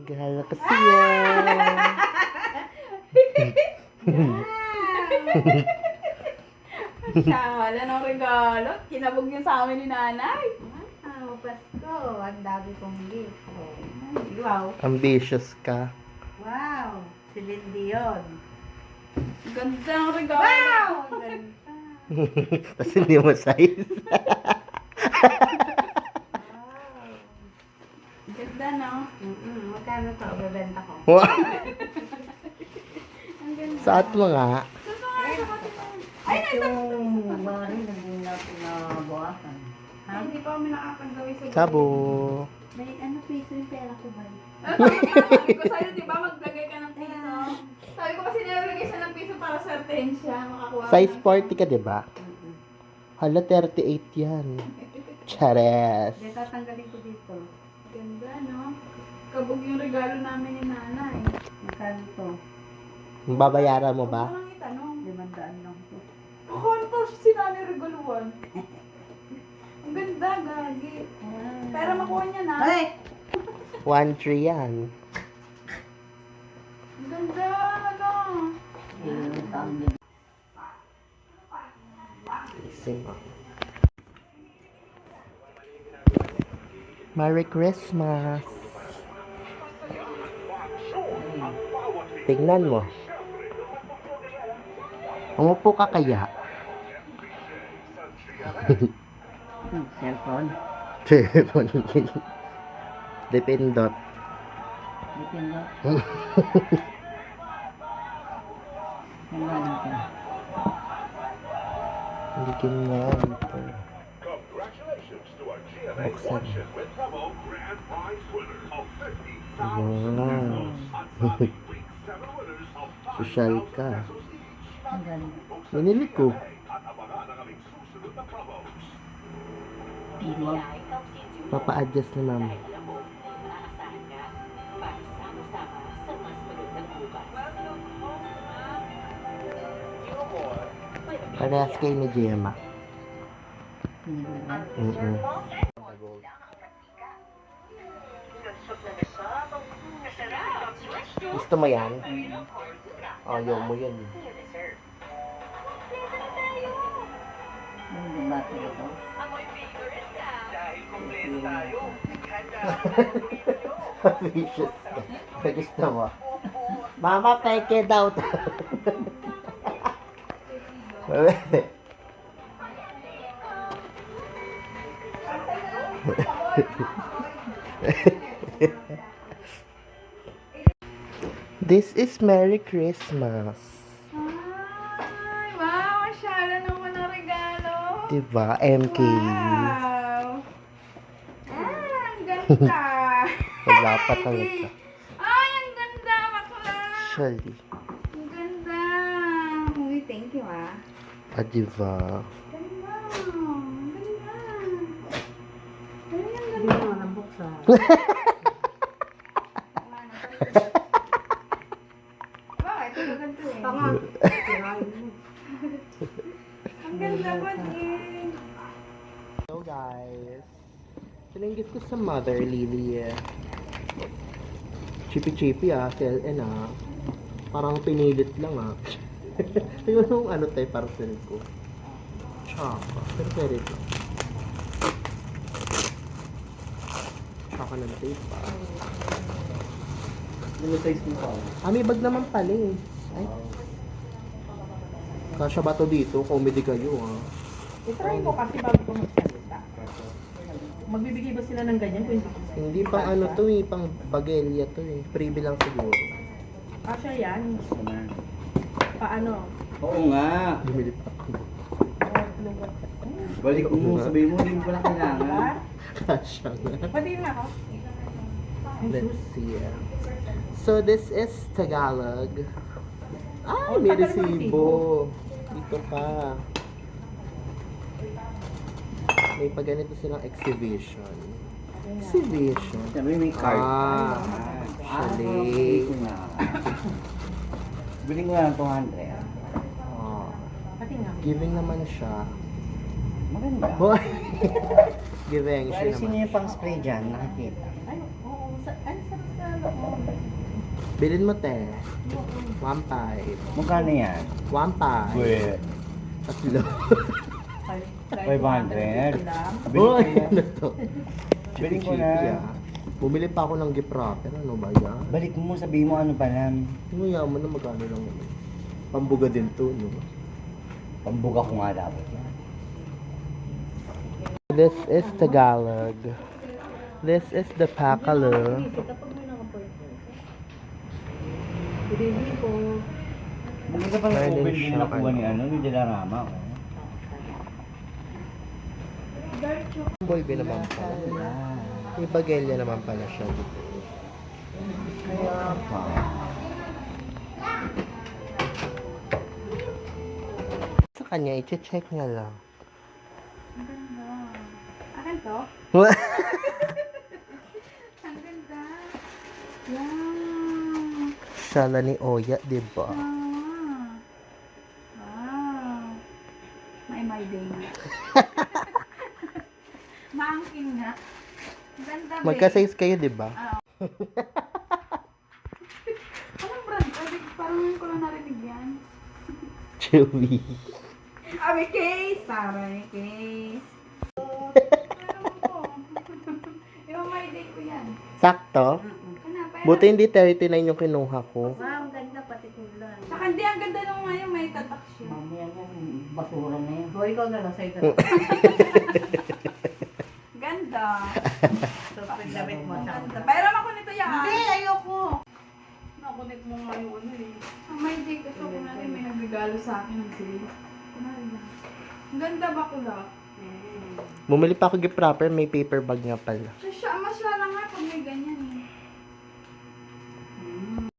Gala kasi yan. Siya, wala ng regalo. Kinabog yun sa amin ni nanay. Pasko. Ang dami kong gift. Ay, wow. Ambitious ka. Wow. Si Lindy yun. Ganda ng regalo. Wow! Ang ganda. Tapos hindi mo size. Wow. Ganda, no? Magkano to? Bebenta ko. Ang ganda. Saat mo nga. Gusto nga sa katinan. Ay, Yung mga rin, hindi na pinabawasan. Ha? hindi pa kami nakakagawi sa Sabo. May ano piso yung pera ko ba? Sabi ko sa'yo, di ba, maglagay ka ng piso. Sabi ko kasi nilagay siya ng piso para certain siya. Makakuha Size ka ng- 40 ka, diba? Hala, 38 yan. Chares. Hindi, tatanggalin ko dito. Ganda, no? Kabog yung regalo namin ni nanay. Magkano to? Babayaran mo Huwag ba? mo lang itanong. 500 lang to. Ako, ano pa si nanay regaluan? Ang ganda, gagi. Pero makuha niya na. Ay! 1-3 yan. Ang ganda, ano? Ising mo. Merry Christmas. Tingnan mo. Umupo ka kaya? Cellphone? Dependot. Depende. Magkano to? Hindi kinyan ito. Congratulations to our GMA Buksan. Fortune with Promo Grand Prize winner of Wow. 50,000 pesos. At Sunday Week 7 winners of Social 5,000 ka. pesos each. Ang galing. Binili ko. At abangan ang aming susunod na promos. Papa-adjust na mama. Parehas kayo ni Gemma. Mm-mm. Gusto mo yan? Ayaw mo yan. Ano yung bata ito? Vicious ka. Gusto mo? Mama, peke daw to. This is Merry Christmas. Ay, wow, masyala naman ang regalo. Diba? MK. Wow. Ang ganda. Wala pa talaga. Ay, ang ganda, bakla. Actually. Ang ganda. Uy, thank you, ah. Ah, diba? Ganda. Ang ganda. Ay, ang Hindi ganda. mo nabuksan. Bakit? Ito ganito eh. Tama. Sirain mo. Ang ganda pa din. Hello guys. Sinanggit ko sa mother, Lily. Chippy-chippy CLN Parang pinilit lang Tingnan mo ano tayo parcel ko. Tsaka. Pero pwede ito. Tsaka ng tape Ano size mo pa? may bag naman pala Ay. Kasya ba to dito? Comedy kayo I-try ko kasi bago ko magsalita. Magbibigay ba sila ng ganyan kung hindi ko Hindi pang ano to pang bagelya to Freebie lang siguro. Kasha yan. Naman. Paano? Oo nga. Bumili pa ako. Balik mo, sabihin mo, hindi mo pala kailangan. Kasya nga. Pwede na ako. Let's see. So this is Tagalog. Ay, Oh, may tagal mo resibo. Dito pa. May pa ganito silang exhibition. Exhibition. Sabi may card. Chalet. Ito nga. Bili ko na ng 200. Pati nga. Giving naman siya. Maganda. Boy! Givenchy Pare, sino naman. yung pang spray dyan? Nakikita. Ay, oo. Ano sarap sa loob? Bilin mo, te. 1.5. Magkano yan? 1.5. Wait. Tatlo. 500. lang. Uy, Bili ko ano na. to? Bili ko Chipi-chipi, na. ah. Bumili pa ako ng gift wrapper. Ano ba yan? Balik mo, sabihin mo ano pa lang. Yung yaman na magkano lang yun. Pambuga din to, no? Pambuga ko nga dapat yan. This is Tagalog. This is the Pakalo. Kapag may naka-purple. Good evening po. Maganda pa ng Meron open din siyang nakuha ni ano. ni Dilarama. Oh. Boy, naman pala. Ibagelya naman pala siya dito. Kaya pa. Sa kanya, i-check niya lang. Ang ganda. Akin to? Ang ganda. Wow. Shala ni Oya, di ba? Wow. My day. Maangking nga. Ang ganda, babe. Magka-size kayo, di ba? Anong brand? Parang ngayon ko lang narinig yan. Chewy. May case! May case. Meron ko. Yung my day ko yan. Sakto? Ano, pero... Buti hindi 39 yung kinuha ko. Wow, ang ganda pati kulay. Saka hindi, ang ganda nung ngayon may tatak siya. Mamaya yan, basura na yan. O, ikaw na lang sa'yo. Ganda. So, pag-damit mo. Ang tsaka- ganda. Pero ako nito yan. Hindi, ayoko. Nakunik mo nga yung ano eh. Ang my day gusto ko na rin may nagregalo sa akin ng sale. Kunwari lang. Ang ganda ba ko lang? Bumili pa ako gift wrapper, may paper bag nga pala. Siya, mas siya lang nga pag may ganyan eh.